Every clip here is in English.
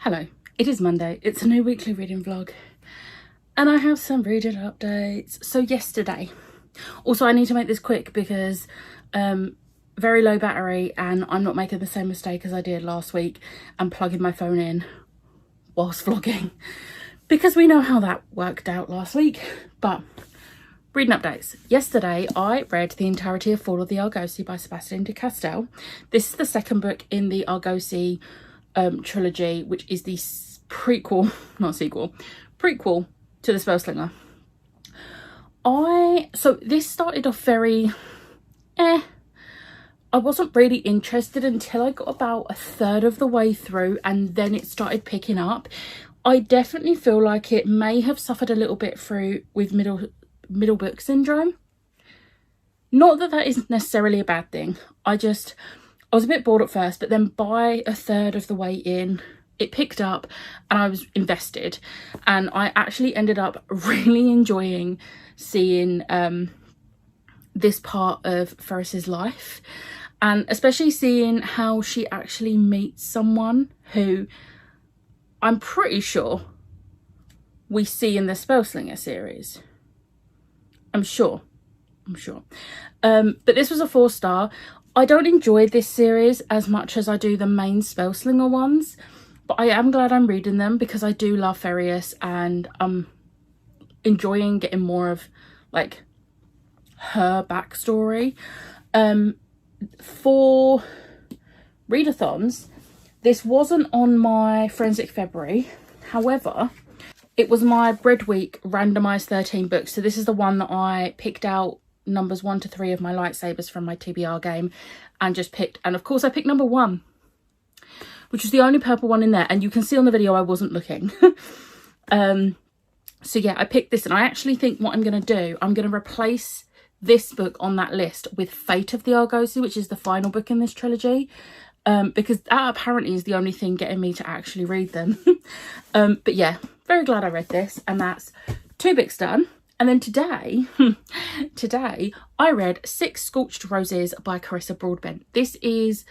Hello, it is Monday, it's a new weekly reading vlog and I have some reading updates. So yesterday, also I need to make this quick because very low battery and I'm not making the same mistake as I did last week and plugging my phone in whilst vlogging, because we know how that worked out last week. But reading updates. Yesterday I read the entirety of Fall of the Argosy by Sebastian de Castell. This is the second book in the Argosy trilogy, which is the prequel to the Spellslinger. So this started off very I wasn't really interested until I got about a third of the way through, and then it started picking up. I definitely feel like it may have suffered a little bit with middle book syndrome. Not that that is necessarily a bad thing. I was a bit bored at first, but then by a third of the way in, it picked up and I was invested. And I actually ended up really enjoying seeing this part of Ferris's life. And especially seeing how she actually meets someone who I'm pretty sure we see in the Spellslinger series. I'm sure. But this was a 4-star. I don't enjoy this series as much as I do the main Spellslinger ones, but I am glad I'm reading them because I do love Ferris and I'm enjoying getting more of like her backstory. For readathons, this wasn't on my Forensic February. However, it was my Bread Week randomised 13 books. So this is the one that I picked out numbers 1 to 3 of my lightsabers from my TBR game and just picked, and of course I picked number 1, which was the only purple one in there, and you can see on the video I wasn't looking. So yeah, I picked this, and I actually think what I'm going to do, I'm going to replace this book on that list with Fate of the Argosy, which is the final book in this trilogy, because that apparently is the only thing getting me to actually read them. But yeah, very glad I read this, and that's 2 books done. And then today I read 6 Scorched Roses by Carissa Broadbent. This is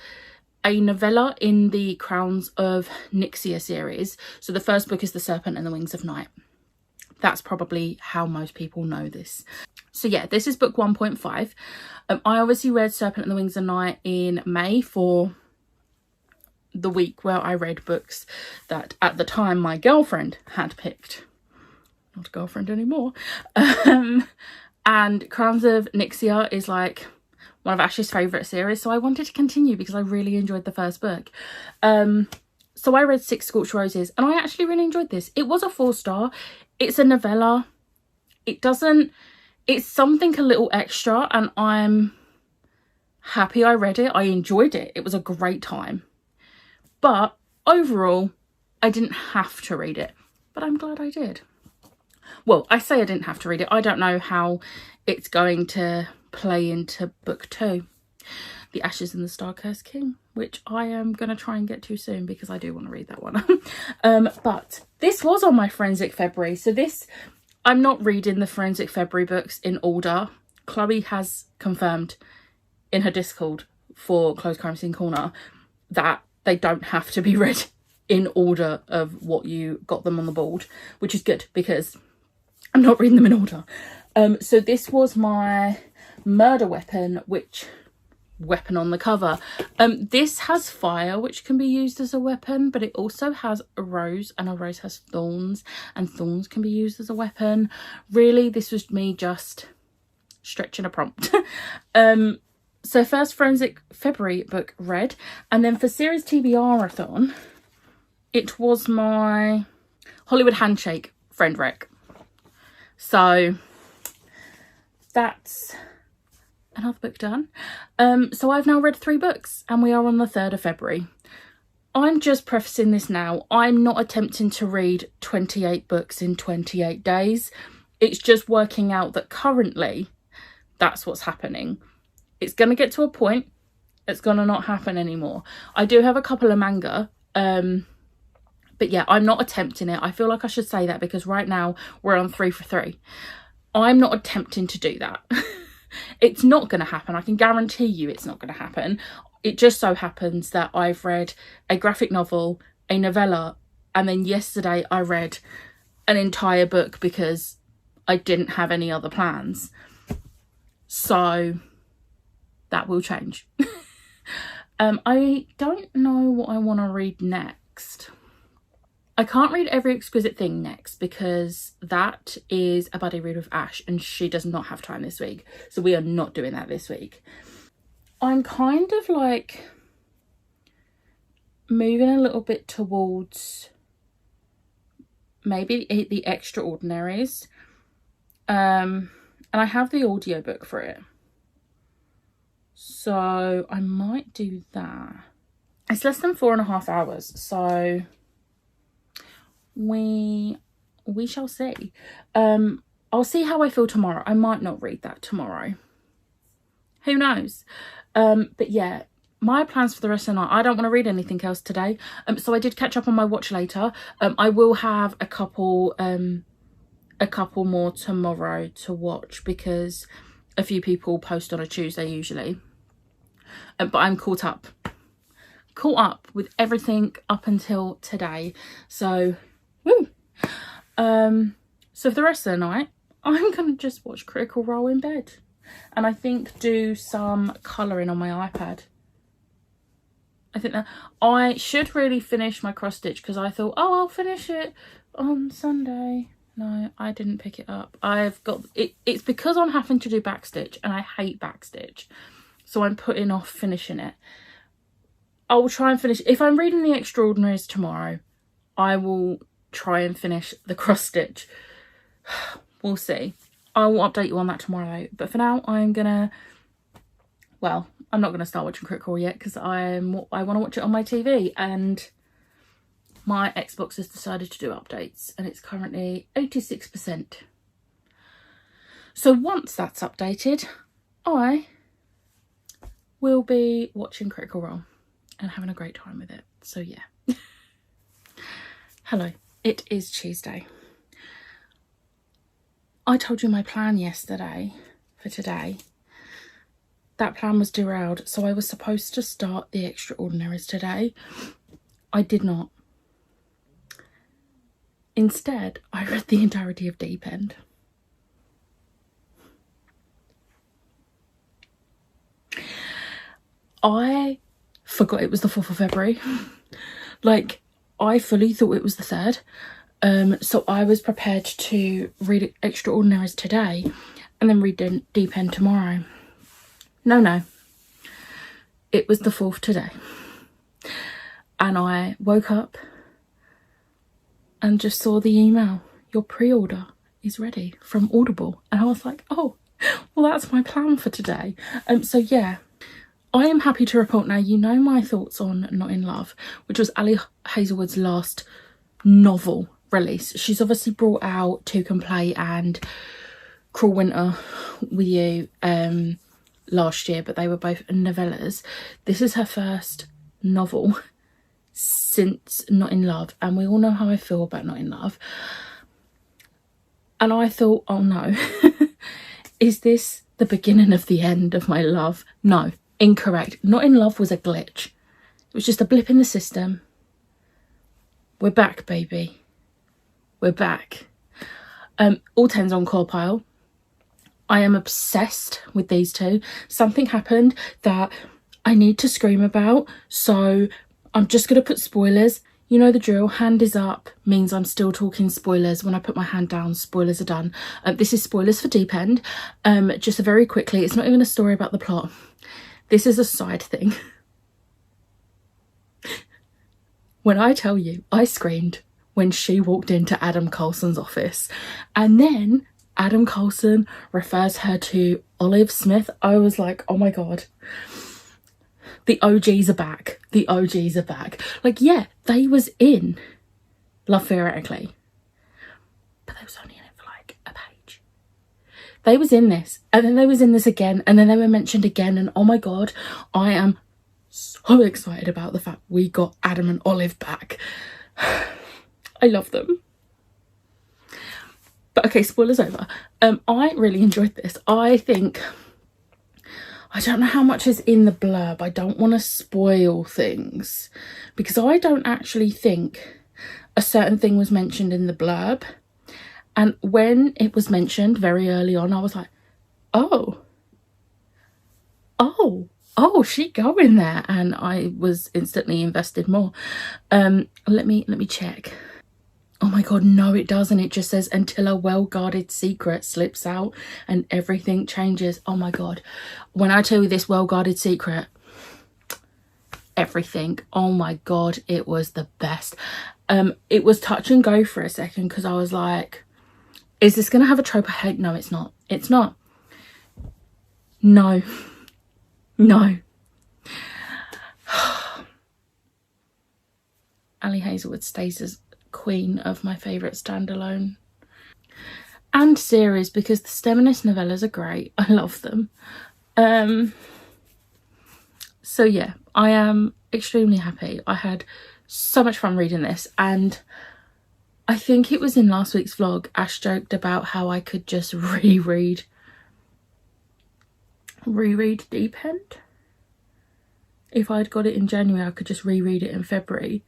a novella in the Crowns of Nyxia series. So the first book is The Serpent and the Wings of Night. That's probably how most people know this. So yeah, this is book 1.5. I obviously read Serpent and the Wings of Night in May for the week where I read books that at the time my girlfriend had picked. Not a girlfriend anymore. And Crowns of Nyxia is like one of Ash's favourite series, so I wanted to continue because I really enjoyed the first book. So I read 6 Scorched Roses and I actually really enjoyed this. It was a 4-star. It's a novella. It's something a little extra, and I'm happy I read it. I enjoyed it. It was a great time. But overall, I didn't have to read it, but I'm glad I did. Well, I say I didn't have to read it. I don't know how it's going to play into book 2, The Ashes and the Star-Cursed King, which I am going to try and get to soon because I do want to read that one. But this was on my Forensic February. So I'm not reading the Forensic February books in order. Chloe has confirmed in her Discord for Closed Crime Scene Corner that they don't have to be read in order of what you got them on the board, which is good because I'm not reading them in order. So this was my Murder Weapon, which weapon on the cover. This has fire, which can be used as a weapon, but it also has a rose, and a rose has thorns, and thorns can be used as a weapon. Really, this was me just stretching a prompt. So first Forensic February book read, and then for series TBR-a-thon, it was my Hollywood Handshake Friend Rec. So that's another book done. So I've now read 3 books and we are on the 3rd of February. I'm just prefacing this now. I'm not attempting to read 28 books in 28 days. It's just working out that currently that's what's happening. It's going to get to a point. It's going to not happen anymore. I do have a couple of manga. But yeah, I'm not attempting it. I feel like I should say that because right now we're on 3 for 3. I'm not attempting to do that. It's not going to happen. I can guarantee you it's not going to happen. It just so happens that I've read a graphic novel, a novella, And then yesterday I read an entire book because I didn't have any other plans. So that will change. I don't know what I want to read next. I can't read Every Exquisite Thing next because that is a buddy read with Ash and she does not have time this week. So we are not doing that this week. I'm kind of like moving a little bit towards maybe The Extraordinaries. And I have the audiobook for it. So I might do that. It's less than 4.5 hours, so we shall see. I'll see how I feel tomorrow. I might not read that tomorrow. Who knows? But yeah, my plans for the rest of the night, I don't want to read anything else today. So I did catch up on my watch later. I will have a couple more tomorrow to watch because a few people post on a Tuesday usually. But I'm caught up with everything up until today. So, woo! So for the rest of the night, I'm going to just watch Critical Role in bed. And I think do some colouring on my iPad. I think that I should really finish my cross stitch because I thought, oh, I'll finish it on Sunday. No, I didn't pick it up. I've got it. It's because I'm having to do backstitch and I hate backstitch. So I'm putting off finishing it. I will try and finish. If I'm reading The Extraordinaries tomorrow, I will try and finish the cross stitch. We'll see. I will update you on that tomorrow. But for now, I'm gonna, well, I'm not gonna start watching Critical yet because I want to watch it on my TV and my Xbox has decided to do updates and it's currently 86%. So once that's updated, I will be watching Critical Role and having a great time with it. So yeah. Hello, it is Tuesday. I told you my plan yesterday for today. That plan was derailed, so I was supposed to start The Extraordinaries today. I did not. Instead, I read the entirety of Deep End. I forgot it was the 4th of February. Like, I fully thought it was the 3rd. So I was prepared to read Extraordinaries today and then read Deep End tomorrow. No. It was the 4th today. And I woke up and just saw the email. Your pre-order is ready from Audible. And I was like, oh, well, that's my plan for today. So yeah, I am happy to report now, you know my thoughts on Not in Love, which was Ali Hazelwood's last novel release. She's obviously brought out Two Can Play and Cruel Winter with You last year, but they were both novellas. This is her first novel since Not in Love, and we all know how I feel about Not in Love. And I thought, oh no, is this the beginning of the end of my love? No, incorrect. Not in Love was a glitch. It was just a blip in the system. We're back, baby. We're back. All 10's on Core Pile. I am obsessed with these two. Something happened that I need to scream about, so I'm just going to put spoilers. You know the drill. Hand is up means I'm still talking spoilers. When I put my hand down, spoilers are done. This is spoilers for Deep End. Just very quickly, it's not even a story about the plot. This is a side thing. When I tell you, I screamed when she walked into Adam Coulson's office. And then Adam Coulson refers her to Olive Smith. I was like, oh my God. The OGs are back. The OGs are back. Like, yeah, they was in Love Theoretically. But they was only in it for like a page. They was in this. And then they was in this again. And then they were mentioned again. And oh my God, I am so excited about the fact we got Adam and Olive back. I love them. But okay, spoilers over. I really enjoyed this. I think, I don't know how much is in the blurb. I don't want to spoil things because I don't actually think a certain thing was mentioned in the blurb, and when it was mentioned very early on, I was like, oh, she going there, and I was instantly invested more. Let me check. Oh my god, no it doesn't. It just says until a well-guarded secret slips out and everything changes. Oh my god, when I tell you this well-guarded secret, everything, oh my god, it was the best. It was touch and go for a second, because I was like, is this gonna have a trope I hate? No, it's not. It's not. No. Ali Hazelwood stays as queen of my favourite standalone and series, because the STEMinist novellas are great. I love them. So yeah, I am extremely happy. I had so much fun reading this, and I think it was in last week's vlog, Ash joked about how I could just reread Deep End. If I'd got it in January, I could just reread it in February.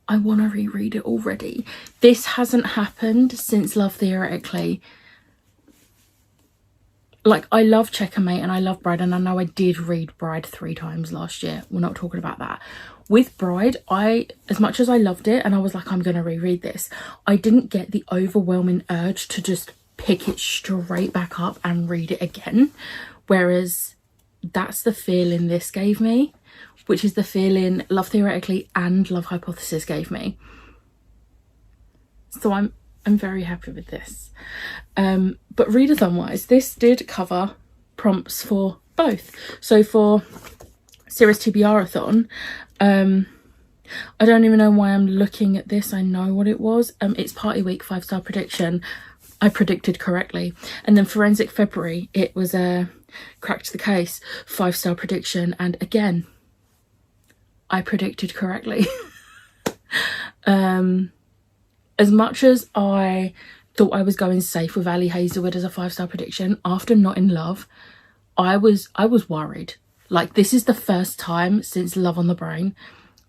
I want to reread it already. This hasn't happened since Love Theoretically. Like, I love Checkmate and I love Bride, and I know I did read Bride 3 times last year. We're not talking about that. With Bride, as much as I loved it and I was like, I'm going to reread this, I didn't get the overwhelming urge to just pick it straight back up and read it again. Whereas that's the feeling this gave me, which is the feeling Love Theoretically and Love Hypothesis gave me. So I'm very happy with this. But readathon wise, this did cover prompts for both. So for Series TBR-a-thon, I don't even know why I'm looking at this. I know what it was. It's Party Week 5-star prediction. I predicted correctly. And then Forensic February, it was a Cracked the Case 5-star prediction, and again I predicted correctly. As much as I thought I was going safe with Ali Hazelwood as a 5-star prediction, after Not in Love, I was worried. Like, this is the first time since Love on the Brain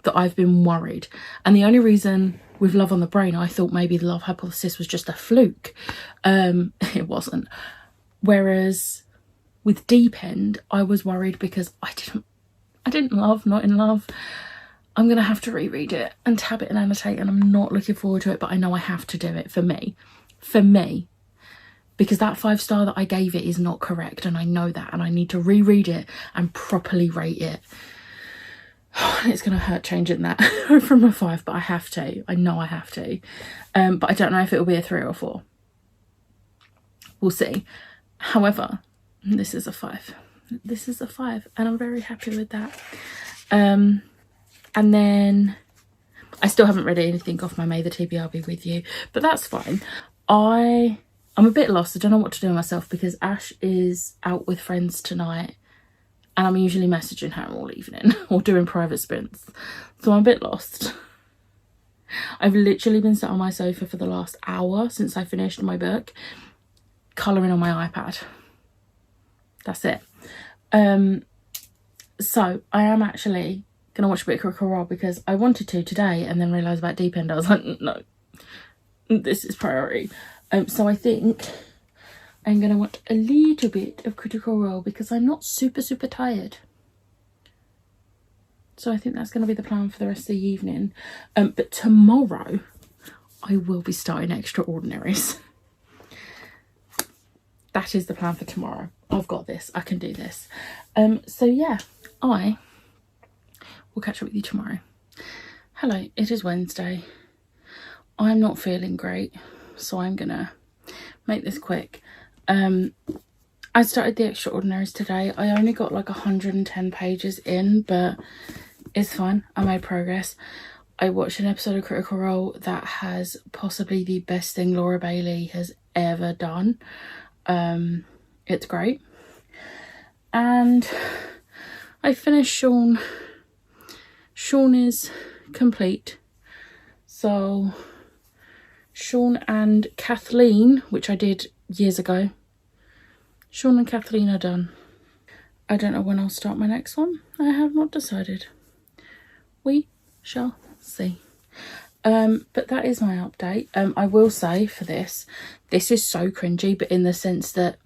that I've been worried. And the only reason with Love on the Brain, I thought maybe the Love Hypothesis was just a fluke. It wasn't. Whereas with Deep End, I was worried because I didn't love Not in Love. I'm going to have to reread it and tab it and annotate, and I'm not looking forward to it, but I know I have to do it for me. For me. Because that 5-star that I gave it is not correct, and I know that, and I need to reread it and properly rate it. It's going to hurt changing that from a 5, but I have to. I know I have to. But I don't know if it will be a 3 or a 4. We'll see. However, this is a 5. This is a 5, and I'm very happy with that. And then I still haven't read anything off my May the TBR be with you, but that's fine. I'm a bit lost. I don't know what to do with myself, because Ash is out with friends tonight and I'm usually messaging her all evening or doing private sprints. So I'm a bit lost. I've literally been sat on my sofa for the last hour since I finished my book, colouring on my iPad. That's it. So I am actually going to watch a bit of Critical Role, because I wanted to today and then realised about Deep End. I was like, no, this is priority. So I think I'm going to watch a little bit of Critical Role because I'm not super tired. So I think that's going to be the plan for the rest of the evening. But tomorrow I will be starting Extraordinaries. That is the plan for tomorrow. I've got this. I can do this. So yeah, I will catch up with you tomorrow. Hello, it is Wednesday. I'm not feeling great, so I'm gonna make this quick. I started the Extraordinaries today. I only got like 110 pages in, but it's fine. I made progress. I watched an episode of Critical Role that has possibly the best thing Laura Bailey has ever done. It's great. And I finished Sean. Sean is complete. So Sean and Kathleen, which I did years ago, Sean and Kathleen are done. I don't know when I'll start my next one. I have not decided. We Shall see. But that is my update. I will say for this is so cringy, but in the sense that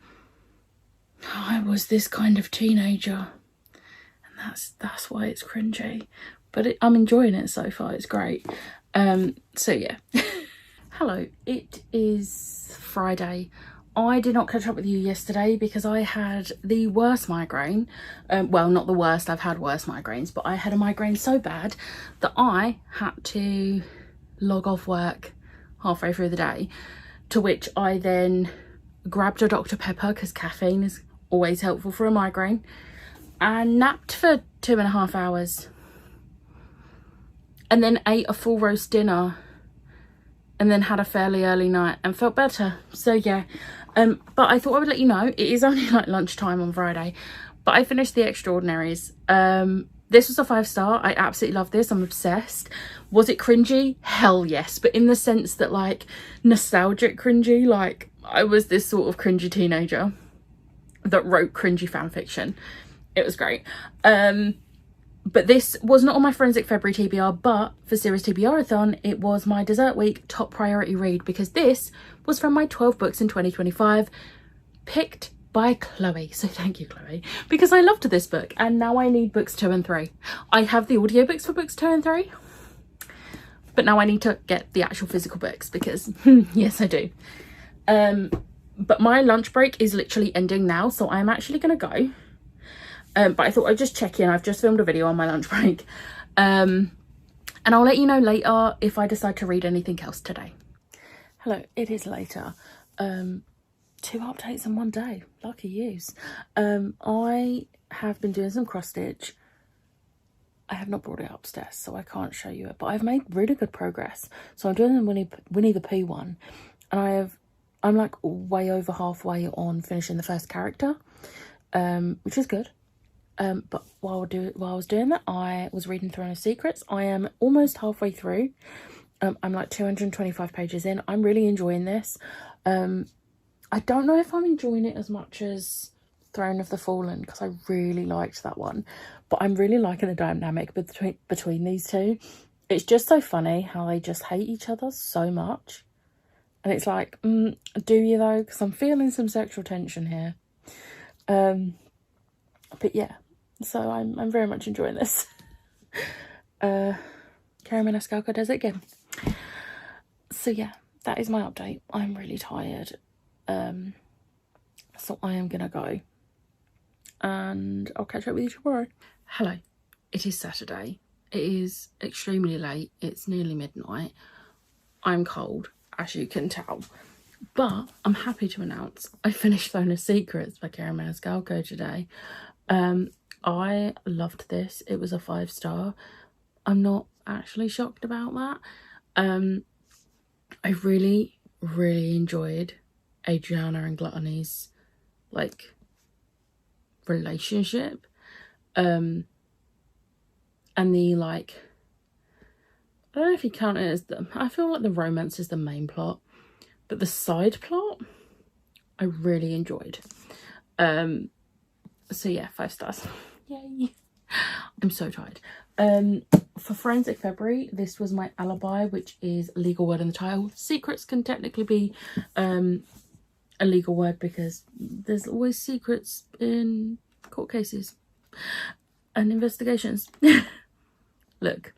I was this kind of teenager, and that's why it's cringy. But I'm enjoying it so far. It's great. So yeah. Hello, it is Friday. I did not catch up with you yesterday because I had the worst migraine. Well, not the worst, I've had worse migraines, but I had a migraine so bad that I had to log off work halfway through the day, to which I then grabbed a Dr. Pepper because caffeine is always helpful for a migraine, and napped for 2.5 hours, and then ate a full roast dinner, and then had a fairly early night and felt better. So yeah, but I thought I would let you know, it is only like lunchtime on Friday, but I finished The Extraordinaries. This was a 5-star. I absolutely love this. I'm obsessed. Was it cringy? Hell yes. But in the sense that, like, nostalgic cringy, like I was this sort of cringy teenager that wrote cringy fan fiction. It was great. But this was not on my Forensic February TBR, but for Series TBR-a-thon, it was my dessert week top priority read, because this was from my 12 books in 2025, picked by Chloe. So thank you, Chloe, because I loved this book, and now I need books 2 and 3. I have the audiobooks for books 2 and 3, but now I need to get the actual physical books because yes, I do. But my lunch break is literally ending now, so I'm actually gonna go. But I thought I'd just check in. I've just filmed a video on my lunch break. And I'll let you know later if I decide to read anything else today. Hello, it is later. 2 updates in one day. Lucky yous. I have been doing some cross stitch. I have not brought it upstairs, so I can't show you it. But I've made really good progress. So I'm doing the Winnie the Pooh one. And I'm like way over halfway on finishing the first character. Which is good. But while I was doing that, I was reading Throne of Secrets. I am almost halfway through. I'm like 225 pages in. I'm really enjoying this. I don't know if I'm enjoying it as much as Throne of the Fallen, because I really liked that one. But I'm really liking the dynamic between these two. It's just so funny how they just hate each other so much. And it's like, do you though? Because I'm feeling some sexual tension here. But yeah. So I'm very much enjoying this. Karen Maniscalco does it again. So yeah, that is my update. I'm really tired. So I am gonna go. And I'll catch up with you tomorrow. Hello, it is Saturday. It is extremely late. It's nearly midnight. I'm cold, as you can tell. But I'm happy to announce I finished Throne of Secrets by Karen Maniscalco today. I loved this. It was a 5-star. I'm not actually shocked about that. I really, really enjoyed Adriana and Gluttony's, like, relationship. And the, like, I don't know if you count it as I feel like the romance is the main plot, but the side plot I really enjoyed. So yeah, 5 stars. Yay. I'm so tired. For Forensic February, this was my alibi, which is a legal word in the title. Secrets can technically be a legal word because there's always secrets in court cases and investigations. Look,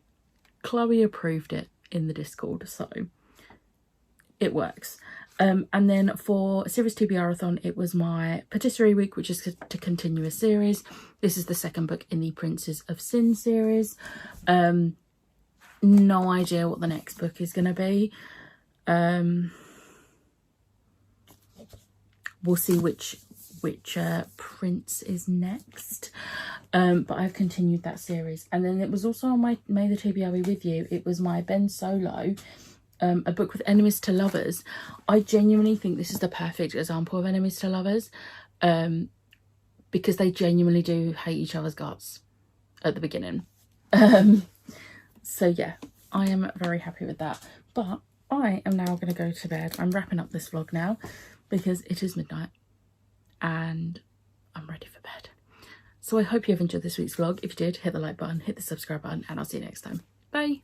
Chloe approved it in the Discord, so it works. And then for Series TBR-a-thon, it was my patisserie week, which is to continue a series. This is the 2nd book in the Princes of Sin series. No idea what the next book is going to be. We'll see which prince is next. But I've continued that series. And then it was also on my May the TBR with you. It was my Ben Solo, a book with enemies to lovers. I genuinely think this is the perfect example of enemies to lovers, because they genuinely do hate each other's guts at the beginning. So yeah, I am very happy with that. But I am now going to go to bed. I'm wrapping up this vlog now because it is midnight and I'm ready for bed. So I hope you have enjoyed this week's vlog. If you did, hit the like button, hit the subscribe button, and I'll see you next time. Bye.